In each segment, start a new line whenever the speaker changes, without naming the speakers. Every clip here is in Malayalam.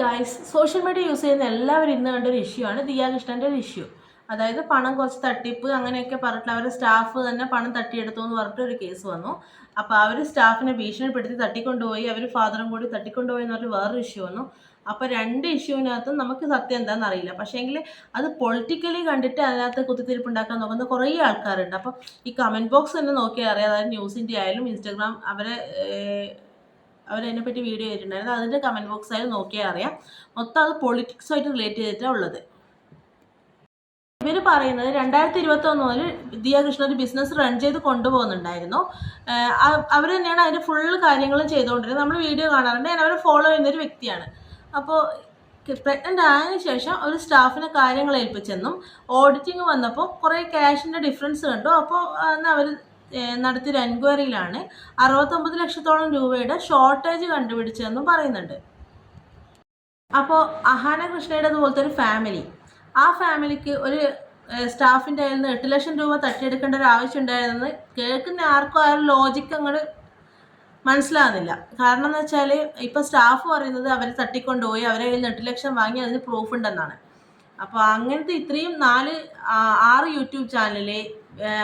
ഗായ്സ്, സോഷ്യൽ മീഡിയ യൂസ് ചെയ്യുന്ന എല്ലാവരും ഇന്ന് കണ്ടൊരു ഇഷ്യൂ ആണ് ദിയ കൃഷ്ണൻ്റെ ഒരു ഇഷ്യൂ. അതായത് പണം കുറച്ച് തട്ടിപ്പ് അങ്ങനെയൊക്കെ പറഞ്ഞിട്ട് അവർ സ്റ്റാഫ് തന്നെ പണം തട്ടിയെടുത്തു എന്ന് പറഞ്ഞിട്ട് ഒരു കേസ് വന്നു. അപ്പോൾ അവർ സ്റ്റാഫിനെ ഭീഷണിപ്പെടുത്തി തട്ടിക്കൊണ്ടുപോയി, അവർ ഫാദറും കൂടി തട്ടിക്കൊണ്ടുപോയി എന്ന് പറഞ്ഞിട്ട് വേറൊരു ഇഷ്യൂ വന്നു. അപ്പോൾ രണ്ട് ഇഷ്യൂവിനകത്തും നമുക്ക് സത്യം എന്താണെന്ന് അറിയില്ല. പക്ഷേങ്കിൽ അത് പൊളിറ്റിക്കലി കണ്ടിട്ട് അതിനകത്ത് കുത്തിത്തിരിപ്പ് ഉണ്ടാക്കാൻ നോക്കുന്ന കുറേ ആൾക്കാരുണ്ട്. അപ്പോൾ ഈ കമൻറ്റ് ബോക്സ് തന്നെ നോക്കിയാൽ അറിയാം. അതായത് ന്യൂസ് ഇന്ത്യ ആയാലും ഇൻസ്റ്റാഗ്രാം അവരതിനെപ്പറ്റി വീഡിയോ ചെയ്തിട്ടുണ്ടായിരുന്നു. അതിൻ്റെ കമൻറ്റ് ബോക്സ് ആയാലും നോക്കിയാൽ അറിയാം. മൊത്തം അത് പൊളിറ്റിക്സുമായിട്ട് റിലേറ്റ് ചെയ്തിട്ടാണ് ഉള്ളത്. ഇവർ പറയുന്നത് 2021 മുതൽ ദിയ കൃഷ്ണ ഒരു ബിസിനസ് റൺ ചെയ്ത് കൊണ്ടുപോകുന്നുണ്ടായിരുന്നു. അവർ തന്നെയാണ് അതിൻ്റെ ഫുൾ കാര്യങ്ങളും ചെയ്തുകൊണ്ടിരുന്നത്. നമ്മൾ വീഡിയോ കാണാറുണ്ട്. ഞാൻ അവരെ ഫോളോ ചെയ്യുന്നൊരു വ്യക്തിയാണ്. അപ്പോൾ പ്രഗ്നൻ്റ് ആയതിനു ശേഷം ഒരു സ്റ്റാഫിനെ കാര്യങ്ങൾ ഏൽപ്പിച്ചെന്നും ഓഡിറ്റിങ് വന്നപ്പോൾ കുറേ ക്യാഷിൻ്റെ ഡിഫറൻസ് കണ്ടു. അപ്പോൾ അവർ നടത്തിയൊരു എൻക്വയറിയിലാണ് 69 ലക്ഷത്തോളം രൂപയുടെ ഷോർട്ടേജ് കണ്ടുപിടിച്ചതെന്നും പറയുന്നുണ്ട്. അപ്പോൾ അഹാന കൃഷ്ണയുടെ അതുപോലത്തെ ഒരു ഫാമിലി, ആ ഫാമിലിക്ക് ഒരു സ്റ്റാഫിൻ്റെ കയ്യിൽ നിന്ന് 8 ലക്ഷം രൂപ തട്ടിയെടുക്കേണ്ട ഒരു ആവശ്യം ഉണ്ടായിരുന്നെന്ന് കേൾക്കുന്ന ആർക്കും ആ ഒരു ലോജിക്ക് അങ്ങോട്ട് മനസ്സിലാകുന്നില്ല. കാരണം എന്ന് വെച്ചാൽ ഇപ്പോൾ സ്റ്റാഫ് പറയുന്നത് അവർ തട്ടിക്കൊണ്ടുപോയി അവരെ കയ്യിൽ നിന്ന് 8 ലക്ഷം വാങ്ങി അതിന് പ്രൂഫ് ഉണ്ടെന്നാണ്. അപ്പോൾ അങ്ങനത്തെ ഇത്രയും 6 യൂട്യൂബ് ചാനലിൽ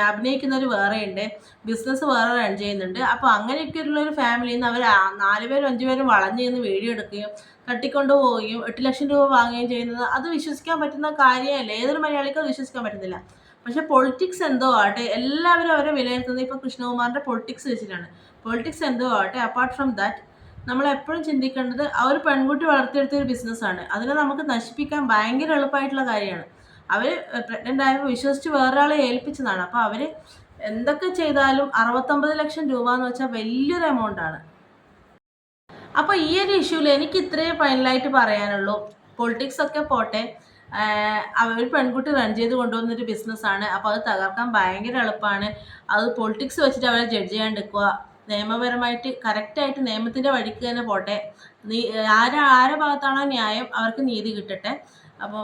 അഭിനയിക്കുന്നവർ വേറെയുണ്ട്, ബിസിനസ് വേറെ റൺ ചെയ്യുന്നുണ്ട്. അപ്പോൾ അങ്ങനെയൊക്കെയുള്ളൊരു ഫാമിലിയിൽ നിന്ന് അവർ 4 പേരും 5 പേരും വളഞ്ഞു നിന്ന് വീഡിയോ എടുക്കുകയും തട്ടിക്കൊണ്ടു പോവുകയും 8 ലക്ഷം രൂപ വാങ്ങുകയും ചെയ്യുന്നത് അത് വിശ്വസിക്കാൻ പറ്റുന്ന കാര്യമല്ല. ഏതൊരു മലയാളിക്കും അത് വിശ്വസിക്കാൻ പറ്റുന്നില്ല. പക്ഷേ പൊളിറ്റിക്സ് എന്തോ ആട്ടെ, എല്ലാവരും അവരെ വിലയിരുത്തുന്നത് ഇപ്പോൾ കൃഷ്ണകുമാറിൻ്റെ പൊളിറ്റിക്സ് വെച്ചിട്ടാണ്. പൊളിറ്റിക്സ് എന്തോ ആട്ടെ, അപ്പാർട്ട് ഫ്രം ദാറ്റ് നമ്മളെപ്പോഴും ചിന്തിക്കേണ്ടത് ആ ഒരു പെൺകുട്ടി വളർത്തിയെടുത്തൊരു ബിസിനസ്സാണ്. അതിനെ നമുക്ക് നശിപ്പിക്കാൻ ഭയങ്കര എളുപ്പമായിട്ടുള്ള കാര്യമാണ്. അവർ പ്രഗ്നൻ്റ് ആയപ്പോൾ വിശ്വസിച്ച് വേറൊരാളെ ഏൽപ്പിച്ചതാണ്. അപ്പോൾ അവർ എന്തൊക്കെ ചെയ്താലും 69 ലക്ഷം രൂപ എന്ന് വെച്ചാൽ വലിയൊരു എമൗണ്ടാണ്. അപ്പോൾ ഈ ഒരു ഇഷ്യൂവിൽ എനിക്ക് ഇത്രയും ഫൈനലായിട്ട് പറയാനുള്ളൂ. പൊളിറ്റിക്സ് ഒക്കെ പോട്ടെ, അവർ പെൺകുട്ടി റൺ ചെയ്ത് കൊണ്ടുവന്നൊരു ബിസിനസ്സാണ്. അപ്പോൾ അത് തകർക്കാൻ ഭയങ്കര എളുപ്പമാണ്. അത് പൊളിറ്റിക്സ് വെച്ചിട്ട് അവരെ ജഡ്ജ് ചെയ്യാണ്ടിരിക്കുക. നിയമപരമായിട്ട് കറക്റ്റായിട്ട് നിയമത്തിൻ്റെ വഴിക്ക് തന്നെ പോട്ടെ. ആരെ ഭാഗത്താണോ ന്യായം അവർക്ക് നീതി കിട്ടട്ടെ. അപ്പോൾ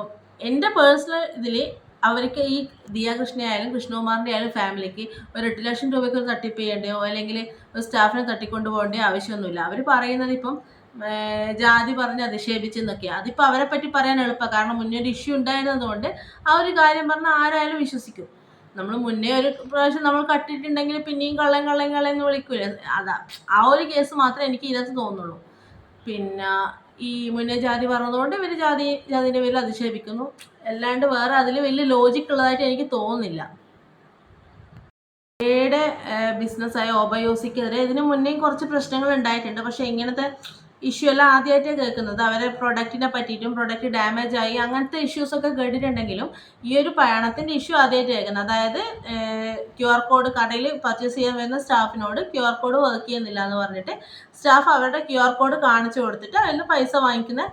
എൻ്റെ പേഴ്സണൽ ഇതിൽ അവർക്ക് ഈ ദിയ കൃഷ്ണ ആയാലും കൃഷ്ണകുമാറിൻ്റെ ആയാലും ഫാമിലിക്ക് ഒരു 8 ലക്ഷം രൂപയ്ക്ക് ഒരു തട്ടിപ്പ് ചെയ്യേണ്ടയോ അല്ലെങ്കിൽ ഒരു സ്റ്റാഫിനെ തട്ടിക്കൊണ്ടു പോകേണ്ടയോ ആവശ്യമൊന്നുമില്ല. അവർ പറയുന്നത് ഇപ്പം ജാതി പറഞ്ഞ് അധിക്ഷേപിച്ചെന്നൊക്കെയാണ്. അതിപ്പോൾ അവരെ പറ്റി പറയാൻ എളുപ്പമാണ്. കാരണം മുന്നേ ഒരു ഇഷ്യൂ ഉണ്ടായിരുന്നതുകൊണ്ട് ആ ഒരു കാര്യം പറഞ്ഞാൽ ആരായാലും വിശ്വസിക്കും. നമ്മൾ മുന്നേ ഒരു പ്രാവശ്യം നമ്മൾ കട്ടിട്ടുണ്ടെങ്കിൽ പിന്നെയും കള്ളൻ വിളിക്കൂലേ, ആ ഒരു കേസ് മാത്രമേ എനിക്ക് ഇതിനകത്ത് തോന്നുള്ളൂ. പിന്നെ ഈ മുന്നേ ജാതി പറഞ്ഞതുകൊണ്ട് ഇവർ ജാതിൻ്റെ പേരിൽ അധിക്ഷേപിക്കുന്നു. അല്ലാണ്ട് വേറെ അതിൽ വലിയ ലോജിക്ക് ഉള്ളതായിട്ട് എനിക്ക് തോന്നുന്നില്ല. യുടെ ബിസിനസ്സായ ഓബയോസിക്കെതിരെ ഇതിന് മുന്നേയും കുറച്ച് പ്രശ്നങ്ങൾ ഉണ്ടായിട്ടുണ്ട്. പക്ഷേ ഇങ്ങനത്തെ ഇഷ്യൂ എല്ലാം ആദ്യമായിട്ടേ കേൾക്കുന്നത്. അവരെ പ്രൊഡക്റ്റിനെ പറ്റിയിട്ടും പ്രൊഡക്റ്റ് ഡാമേജ് ആയി അങ്ങനത്തെ ഇഷ്യൂസൊക്കെ കേട്ടിട്ടുണ്ടെങ്കിലും ഈ ഒരു പണത്തിൻ്റെ ഇഷ്യൂ ആദ്യമായിട്ട് കേൾക്കുന്നത്. അതായത് QR കോഡ് കടയിൽ പർച്ചേസ് ചെയ്യാൻ വരുന്ന സ്റ്റാഫിനോട് QR കോഡ് വർക്ക് ചെയ്യുന്നില്ല എന്ന് പറഞ്ഞിട്ട് സ്റ്റാഫ് അവരുടെ QR കോഡ് കാണിച്ചു കൊടുത്തിട്ട് അതിൽ പൈസ വാങ്ങിക്കുന്ന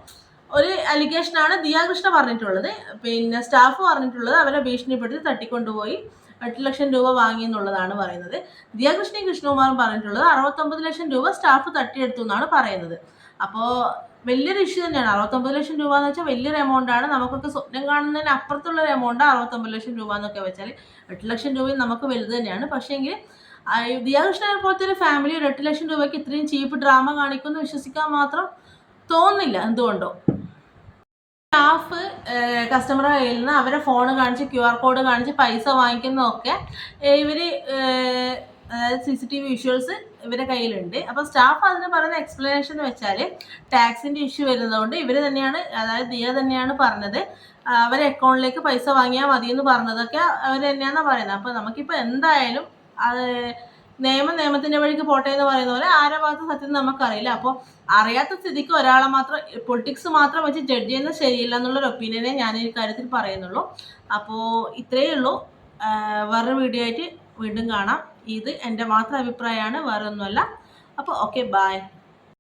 ഒരു അലിഗേഷനാണ് ദിയ കൃഷ്ണ പറഞ്ഞിട്ടുള്ളത്. പിന്നെ സ്റ്റാഫ് പറഞ്ഞിട്ടുള്ളത് അവരെ ഭീഷണിപ്പെടുത്തി തട്ടിക്കൊണ്ടുപോയി 8 ലക്ഷം രൂപ വാങ്ങി എന്നുള്ളതാണ് പറയുന്നത്. ദിയ കൃഷ്ണയും കൃഷ്ണകുമാറും പറഞ്ഞിട്ടുള്ളത് 69 ലക്ഷം രൂപ സ്റ്റാഫ് തട്ടിയെടുത്തു എന്നാണ് പറയുന്നത്. അപ്പോൾ വലിയൊരു ഇഷ്യൂ തന്നെയാണ്. 69 ലക്ഷം രൂപ എന്ന് വെച്ചാൽ വലിയൊരു എമൗണ്ടാണ്. നമുക്കൊക്കെ സ്വപ്നം കാണുന്നതിന് അപ്പുറത്തുള്ളൊരു എമൗണ്ട് 69 ലക്ഷം രൂപ എന്നൊക്കെ വെച്ചാൽ 8 ലക്ഷം രൂപയും നമുക്ക് വലുത് തന്നെയാണ്. പക്ഷേങ്കിൽ ദിയ കൃഷ്ണനെ പോലത്തെ ഒരു ഫാമിലി ഒരു 8 ലക്ഷം രൂപയ്ക്ക് ഇത്രയും ചീപ്പ് ഡ്രാമ കാണിക്കുമെന്ന് വിശ്വസിക്കാൻ മാത്രം തോന്നുന്നില്ല. എന്തുകൊണ്ടോ സ്റ്റാഫ് കസ്റ്റമറുടെ കയ്യിൽ നിന്ന് അവരെ ഫോൺ കാണിച്ച് QR കോഡ് കാണിച്ച് പൈസ വാങ്ങിക്കുന്നതൊക്കെ ഇവർ അതായത് CCTV വിഷ്വൽസ് ഇവരുടെ കയ്യിലുണ്ട്. അപ്പോൾ സ്റ്റാഫ് അതിന് പറയുന്ന എക്സ്പ്ലനേഷൻ എന്ന് വെച്ചാൽ ടാക്സിൻ്റെ ഇഷ്യൂ വരുന്നതുകൊണ്ട് ഇവർ തന്നെയാണ്, അതായത് ദിയ തന്നെയാണ് പറഞ്ഞത് അവരെ അക്കൗണ്ടിലേക്ക് പൈസ വാങ്ങിയാൽ മതിയെന്ന് പറഞ്ഞതൊക്കെ അവർ തന്നെയാണ് പറയുന്നത്. അപ്പോൾ നമുക്കിപ്പോൾ എന്തായാലും അത് നിയമത്തിൻ്റെ വഴിക്ക് പോട്ടെ എന്ന് പറയുന്ന പോലെ ആരുടെ ഭാഗത്ത് സത്യം നമുക്കറിയില്ല. അപ്പോൾ അറിയാത്ത സ്ഥിതിക്ക് ഒരാളെ മാത്രം പൊളിറ്റിക്സ് മാത്രം വെച്ച് ജഡ്ജ് ചെയ്യുന്നത് ശരിയില്ല എന്നുള്ളൊരു ഒപ്പീനിയനെ ഞാൻ ഈ കാര്യത്തിൽ പറയുന്നുള്ളൂ. അപ്പോൾ ഇത്രയേ ഉള്ളൂ. വേറൊരു വീഡിയോ ആയിട്ട് വീണ്ടും കാണാം. ഇത് എൻ്റെ മാത്രം അഭിപ്രായമാണ്, വേറെ ഒന്നുമല്ല. അപ്പോൾ ഓക്കെ, ബൈ.